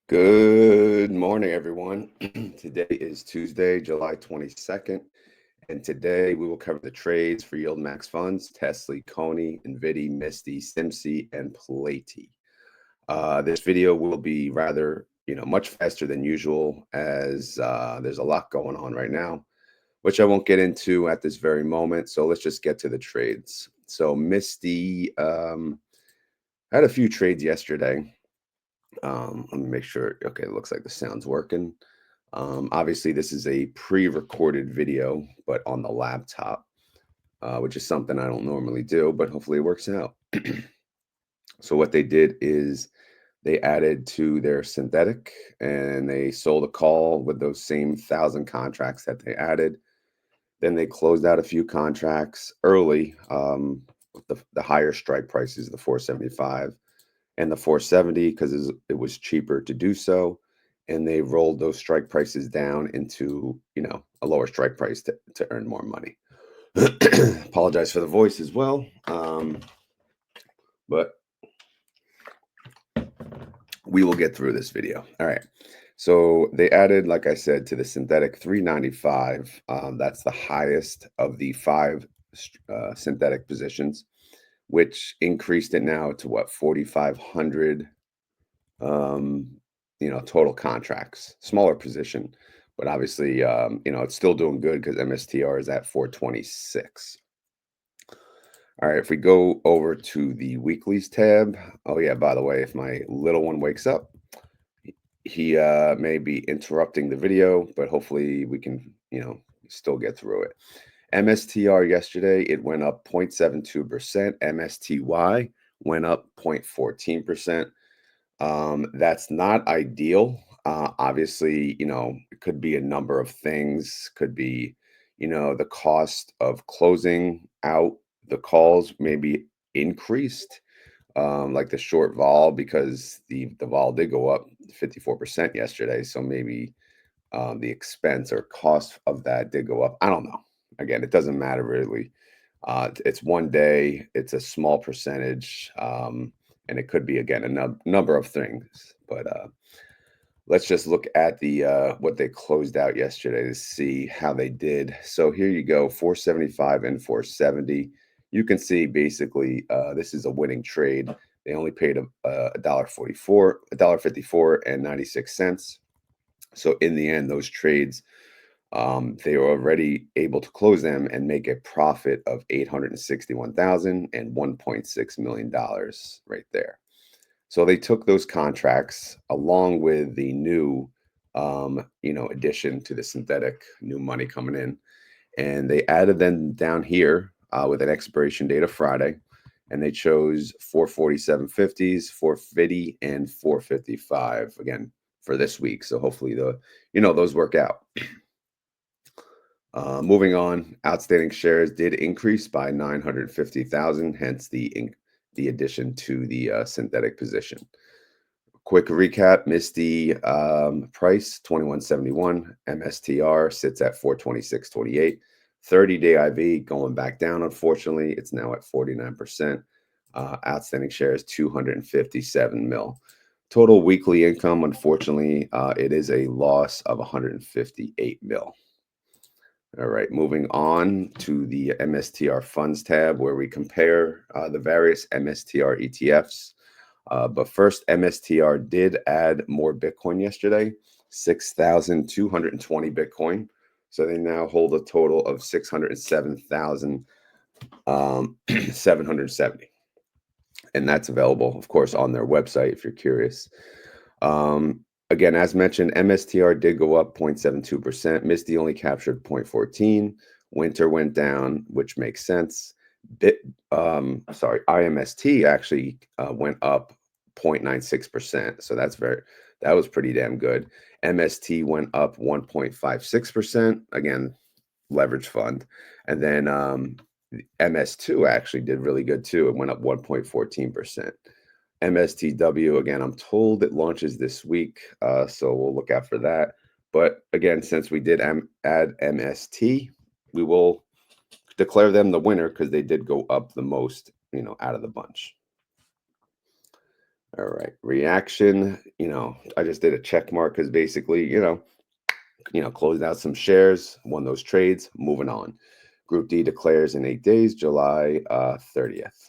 Good morning, everyone. Today is Tuesday, July 22nd, and today we will cover the trades for YieldMax funds, TSLY, CONY, Nvidia, Misty, SMCY, and PLTY. This video will be rather, much faster than usual as there's a lot going on right now, which I won't get into at this very moment. So let's just get to the trades. So Misty had a few trades yesterday. Let me make sure. Okay, it looks like the sound's working. Obviously, this is a pre-recorded video, but on the laptop, which is something I don't normally do, but hopefully it works out. So what they did is they added to their synthetic and they sold a call with those same 1,000 contracts that they added. Then they closed out a few contracts early. The higher strike prices, the 475 and the 470, because it was cheaper to do so. And they rolled those strike prices down into, a lower strike price to earn more money. Apologize for the voice as well. But we will get through this video. All right. So they added, like I said, to the synthetic 395. That's the highest of the five synthetic positions, which increased it now to what, 4,500 total contracts. Smaller position, but obviously it's still doing good because MSTR is at 426. All right, if we go over to the weeklies tab. Oh yeah, by the way, if my little one wakes up, he may be interrupting the video, but hopefully we can still get through it. MSTR yesterday, it went up 0.72%. MSTY went up 0.14%. That's not ideal. Obviously, it could be a number of things. Could be, the cost of closing out the calls maybe increased, like the short vol, because the vol did go up 54% yesterday. So maybe the expense or cost of that did go up. I don't know. Again, it doesn't matter really. It's one day. It's a small percentage. And it could be, again, a number of things. But let's just look at the what they closed out yesterday to see how they did. So here you go, 475 and 470. You can see basically this is a winning trade. They only paid $1.44, $1.54 and 96 cents. So in the end, those trades, they were already able to close them and make a profit of $861,000 and $1.6 million right there. So they took those contracts along with the new, addition to the synthetic, new money coming in, and they added them down here with an expiration date of Friday, and they chose 447.50s, 450, and 455 again for this week. So hopefully those work out. Moving on, outstanding shares did increase by 950,000, hence the addition to the synthetic position. Quick recap: Misty price 2171, MSTR sits at 426.28. 30-day IV going back down. Unfortunately, it's now at 49%. Outstanding shares 257 mil. Total weekly income, unfortunately, it is a loss of 158 mil. All right, moving on to the MSTR funds tab where we compare the various MSTR ETFs. But first, MSTR did add more Bitcoin yesterday, 6,220 Bitcoin. So they now hold a total of 607,770. And that's available, of course, on their website if you're curious. Again, as mentioned, MSTR did go up 0.72%. Misty only captured 0.14. Winter went down, which makes sense. IMST actually went up 0.96%. So that was pretty damn good. MST went up 1.56%. Again, leverage fund. And then MS2 actually did really good too. It went up 1.14%. MSTW, again, I'm told it launches this week, so we'll look out for that. But again, since we did add MST, we will declare them the winner because they did go up the most, out of the bunch. All right. Reaction, I just did a check mark because basically, closed out some shares, won those trades, moving on. Group D declares in 8 days, July 30th.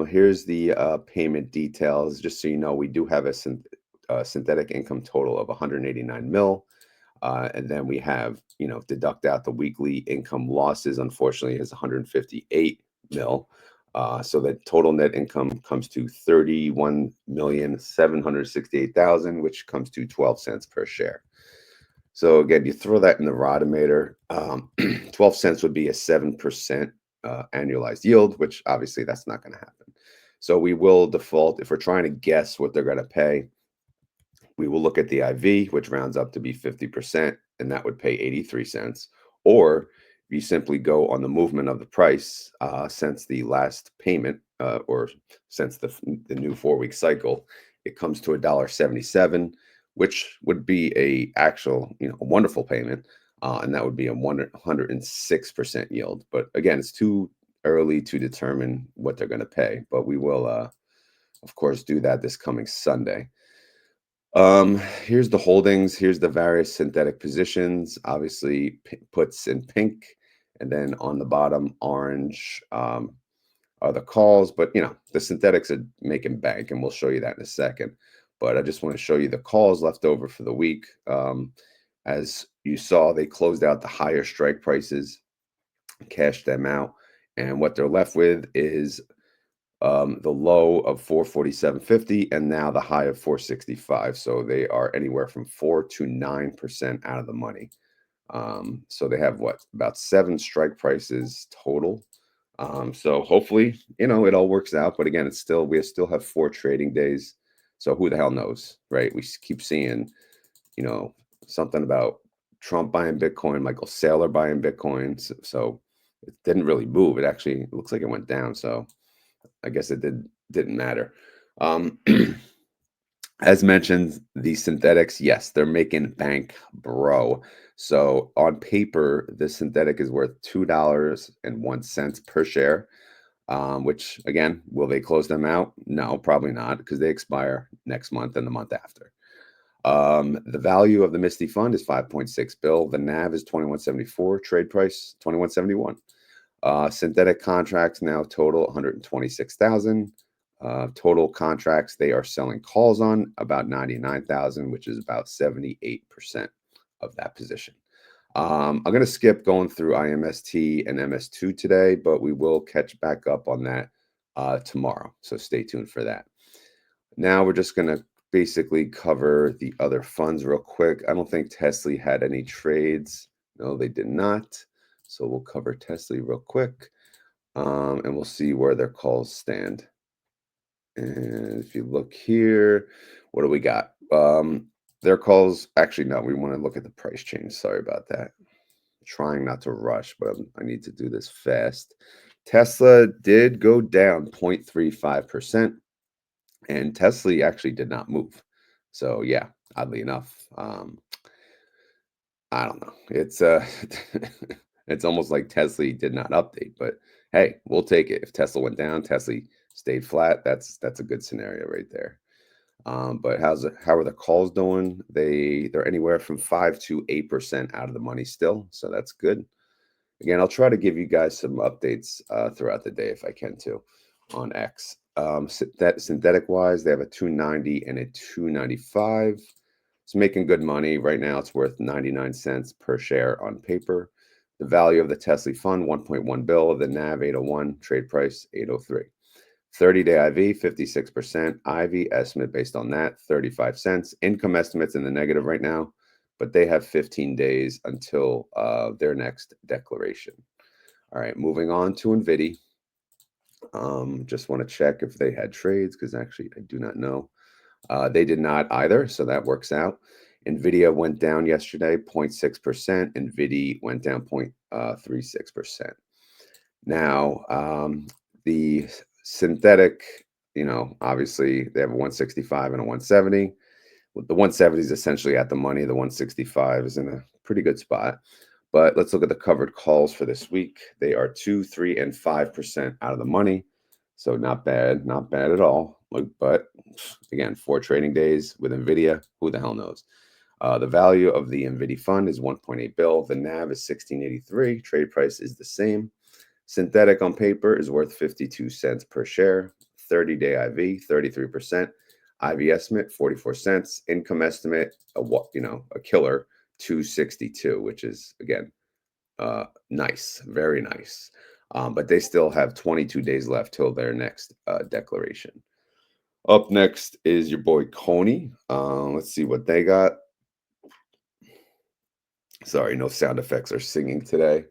Here's the payment details. Just so you know, we do have a synthetic income total of 189 mil. And then we have, deduct out the weekly income losses, unfortunately, is 158 mil. So the total net income comes to 31,768,000, which comes to 12 cents per share. So again, you throw that in the Rotometer, 12 cents would be a 7% annualized yield, which obviously that's not going to happen. So we will default, if we're trying to guess what they're going to pay, we will look at the IV, which rounds up to be 50%, and that would pay 83 cents. Or you simply go on the movement of the price since the last payment or since the new 4-week cycle, it comes to $1.77, which would be a wonderful payment, and that would be a 106% yield. But again, it's too early to determine what they're going to pay, but we will, of course, do that this coming Sunday. Here's the holdings. Here's the various synthetic positions. Obviously, puts in pink, and then on the bottom, orange are the calls. But the synthetics are making bank, and we'll show you that in a second. But I just want to show you the calls left over for the week. As you saw, they closed out the higher strike prices, cashed them out, and what they're left with is the low of 447.50 and now the high of 465. So they are anywhere from 4 to 9% out of the money. So they have about 7 strike prices total. So hopefully, it all works out. But again, we still have 4 trading days. So who the hell knows, right? We keep seeing, something about Trump buying Bitcoin, Michael Saylor buying Bitcoin. So it didn't really move. It looks like it went down. So I guess it didn't matter. As mentioned, the synthetics, yes, they're making bank, bro. So on paper, the synthetic is worth $2.01 per share. Which again, will they close them out? No, probably not, because they expire next month and the month after. The value of the Misty fund is 5.6 bill. The NAV is 2174. Trade price 2171. Synthetic contracts now total 126,000. Total contracts they are selling calls on about 99,000, which is about 78% of that position. I'm going to skip going through IMST and MS2 today, but we will catch back up on that tomorrow. So stay tuned for that. Now we're just going to basically cover the other funds real quick. I don't think TSLY had any trades. No, they did not. So we'll cover TSLY real quick, and we'll see where their calls stand. And if you look here, what do we got? Their calls, actually, no, we want to look at the price change. Sorry about that. Trying not to rush, but I need to do this fast. Tesla did go down 0.35%, and TSLY actually did not move. So yeah, oddly enough, I don't know. It's it's almost like TSLY did not update, but hey, we'll take it. If Tesla went down, TSLY stayed flat. That's a good scenario right there. But how are the calls doing? They're anywhere from 5 to 8% out of the money still, so that's good. Again, I'll try to give you guys some updates throughout the day if I can too on X. Synthetic wise, they have a 290 and a 295. It's making good money right now. It's worth 99 cents per share on paper. The value of the TSLY fund 1.1 bill. The NAV 801. Trade price 803. 30-day IV 56%. IV estimate based on that 35 cents. Income estimates in the negative right now, but they have 15 days until their next declaration. All right, moving on to Nvidia. Just want to check if they had trades because actually I do not know. They did not either, so that works out. Nvidia went down yesterday 0.6%. Nvidia went down 0.36%. Now, the synthetic, obviously they have a 165 and a 170. The 170 is essentially at the money. The 165 is in a pretty good spot. But let's look at the covered calls for this week. They are 2, 3, and 5% out of the money. So not bad, not bad at all. But again, 4 trading days with Nvidia, who the hell knows? The value of the Nvidia fund is 1.8 bill. The NAV is 1683. Trade price is the same. Synthetic on paper is worth 52 cents per share. 30-day IV, 33%. IV estimate, 44 cents. Income estimate, a killer, 262, which is again nice, very nice. But they still have 22 days left till their next declaration. Up next is your boy CONY. Let's see what they got. Sorry, no sound effects are singing today.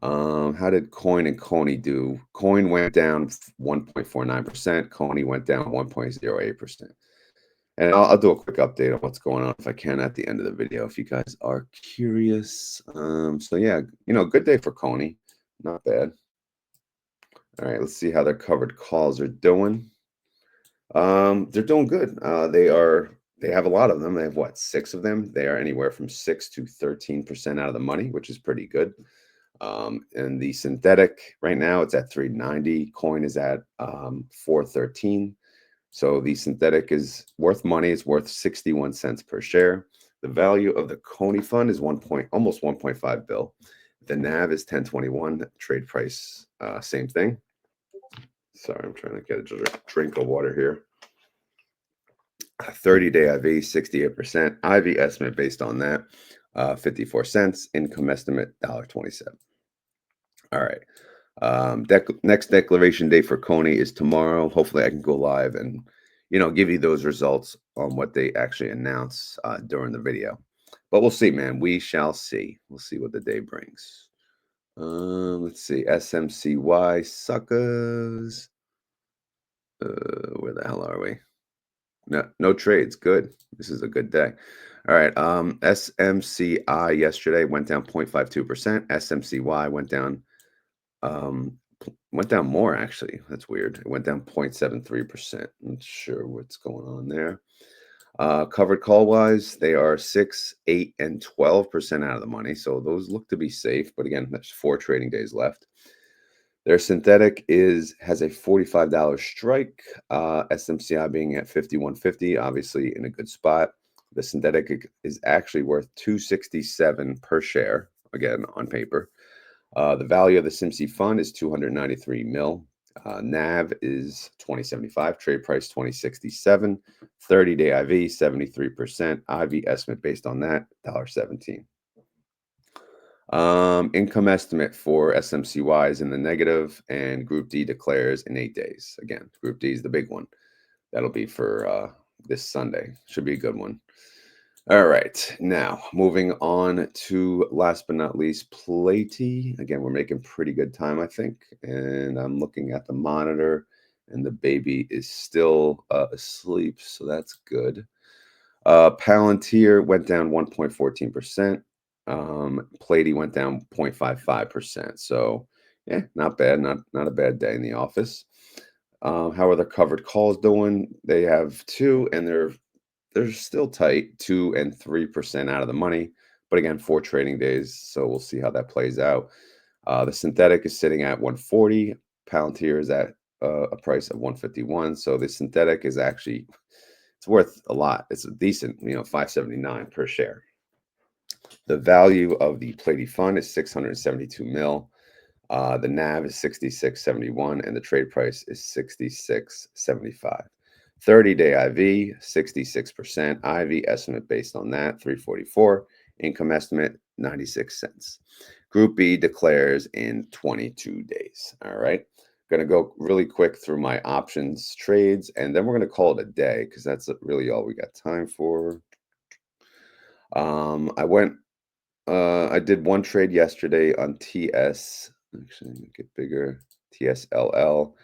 How did Coin and CONY do? Coin went down 1.49%. CONY went down 1.08%. And I'll do a quick update on what's going on if I can at the end of the video if you guys are curious. So yeah, good day for CONY. Not bad. All right, let's see how their covered calls are doing. They're doing good. They have a lot of them. They have what, 6 of them? They are anywhere from 6 to 13% out of the money, which is pretty good. And the synthetic right now it's at 390. Coin is at 413. So the synthetic is worth money. It's worth 61 cents per share. The value of the CONY fund is almost 1.5 bill. The NAV is 1021. Trade price, same thing. Sorry, I'm trying to get a drink of water here. 30-day IV, 68%. IV estimate based on that, 54 cents. Income estimate, $1.27. All right. Next declaration date for CONY is tomorrow. Hopefully I can go live and, give you those results on what they actually announce during the video. But we'll see, man. We shall see. We'll see what the day brings. Let's see. SMCY suckers. Where the hell are we? No trades. Good. This is a good day. All right. SMCI yesterday went down 0.52%. SMCY went down more actually. That's weird. It went down 0.73%. I'm not sure what's going on there. Covered call wise, they are 6, 8, and 12% out of the money. So those look to be safe. But again, there's 4 trading days left. Their synthetic has a $45 strike. SMCI being at 51.50, obviously in a good spot. The synthetic is actually worth 267 per share, again on paper. The value of the SMCY fund is 293 mil. NAV is 2075. Trade price 2067. 30-day IV 73%. IV estimate based on that $1.17. Income estimate for SMCY is in the negative, and Group D declares in 8 days. Again, Group D is the big one. That'll be for this Sunday. Should be a good one. All right, now moving on to last but not least, PLTY. Again, we're making pretty good time, I think. And I'm looking at the monitor, and the baby is still asleep, so that's good. Palantir went down 1.14%. PLTY went down 0.55%. So yeah, not bad. Not a bad day in the office. How are the covered calls doing? They have 2, and they're still tight, 2 and 3% out of the money. But again, 4 trading days, so we'll see how that plays out. The synthetic is sitting at 140. Palantir is at a price of 151. So the synthetic is actually, it's worth a lot. It's a decent, 579 per share. The value of the PLTY fund is 672 mil. The NAV is 66.71, and the trade price is 66.75. 30-day IV, 66%. IV estimate based on that, 344. Income estimate, 96 cents. Group B declares in 22 days. All right. Going to go really quick through my options trades, and then we're going to call it a day because that's really all we got time for. I did one trade yesterday on TS. Actually, make it bigger. TSLL.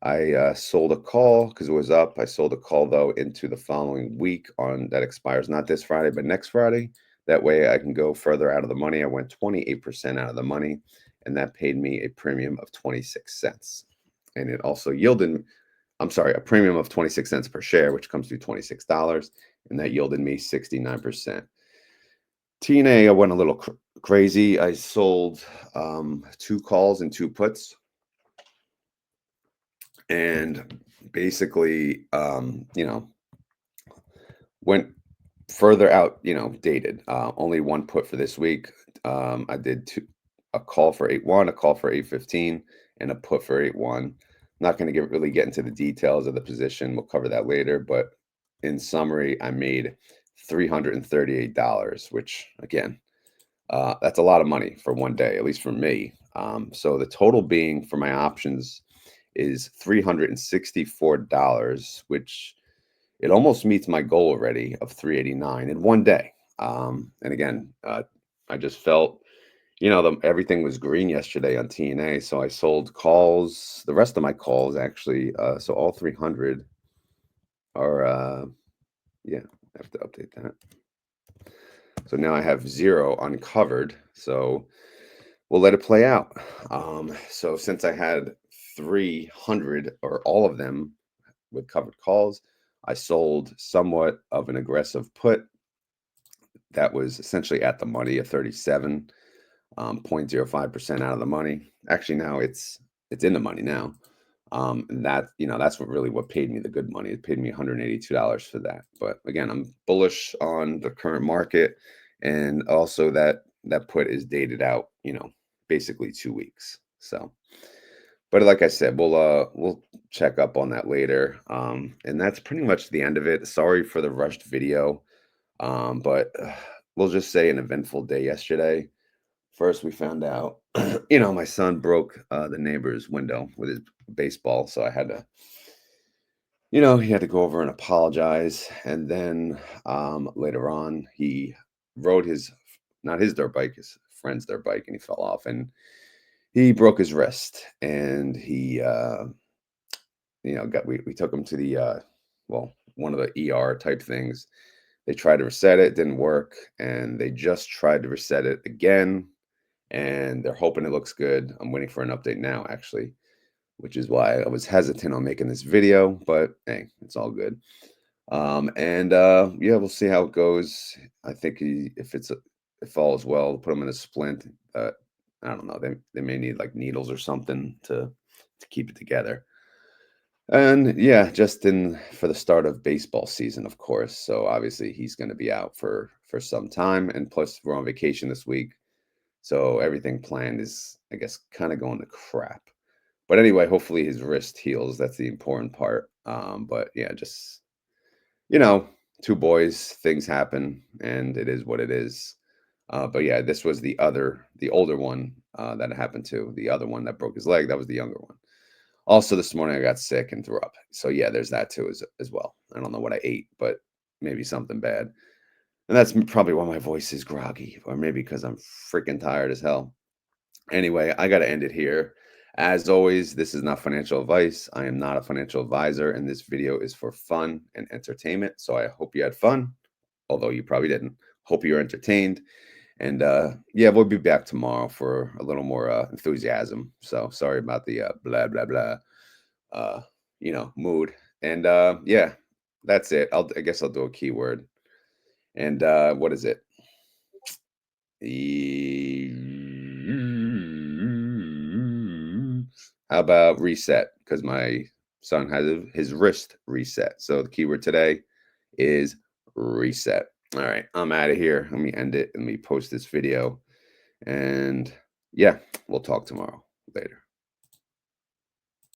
I sold a call because it was up. I sold a call though into the following week that expires not this Friday but next Friday. That way I can go further out of the money. I went 28% out of the money, and that paid me a premium of 26 cents. And it also yielded, a premium of 26 cents per share, which comes to $26, and that yielded me 69%. TNA, I went a little crazy. I sold 2 calls and 2 puts. and basically, went further out, dated. Only one put for this week. I did a call for 8-1, a call for 8-15, and a put for 8-1. Not going to really get into the details of the position. We'll cover that later. But in summary, I made $338, which again, that's a lot of money for one day, at least for me. So the total being for my options is $364, which it almost meets my goal already of 389 in one day. And again, I just felt, everything was green yesterday on TNA, so I sold calls, the rest of my calls actually. So all 300 are, yeah, I have to update that. So now I have 0 uncovered. So we'll let it play out. So since I had 300 or all of them with covered calls, I sold somewhat of an aggressive put that was essentially at the money of 37, 0.05% out of the money. Actually, now it's in the money now. And that's what paid me the good money. It paid me $182 for that. But again, I'm bullish on the current market, and also that put is dated out, basically 2 weeks. So, but like I said, we'll check up on that later. And that's pretty much the end of it. Sorry for the rushed video. But we'll just say an eventful day yesterday. First, we found out, my son broke the neighbor's window with his baseball. So I had to, he had to go over and apologize. And then later on, he rode not his dirt bike, his friend's dirt bike, and he fell off and he broke his wrist. And he, we took him to the, one of the ER type things. They tried to reset it, didn't work. And they just tried to reset it again, and they're hoping it looks good. I'm waiting for an update now, actually, which is why I was hesitant on making this video, but hey, it's all good. Yeah, we'll see how it goes. I think if all is well, put him in a splint. I don't know. They may need like needles or something to keep it together. And yeah, just for the start of baseball season, of course. So obviously he's going to be out for some time, and plus we're on vacation this week. So everything planned is, I guess, kind of going to crap. But anyway, hopefully his wrist heals. That's the important part. But yeah, just, you know, two boys, things happen, and it is what it is. But yeah, this was the older one that it happened to. The other one that broke his leg, that was the younger one. Also, this morning I got sick and threw up. So yeah, there's that too as well. I don't know what I ate, but maybe something bad. And that's probably why my voice is groggy, or maybe because I'm freaking tired as hell. Anyway, I got to end it here. As always, this is not financial advice. I am not a financial advisor, and this video is for fun and entertainment. So I hope you had fun, although you probably didn't. Hope you're entertained. And yeah, we'll be back tomorrow for a little more enthusiasm. So sorry about the blah, blah, blah, mood. And yeah, that's it. I guess I'll do a keyword. And what is it? How about reset? Because my son has his wrist reset. So the keyword today is reset. All right, I'm out of here. Let me end it and let me post this video. And yeah, we'll talk tomorrow. Later.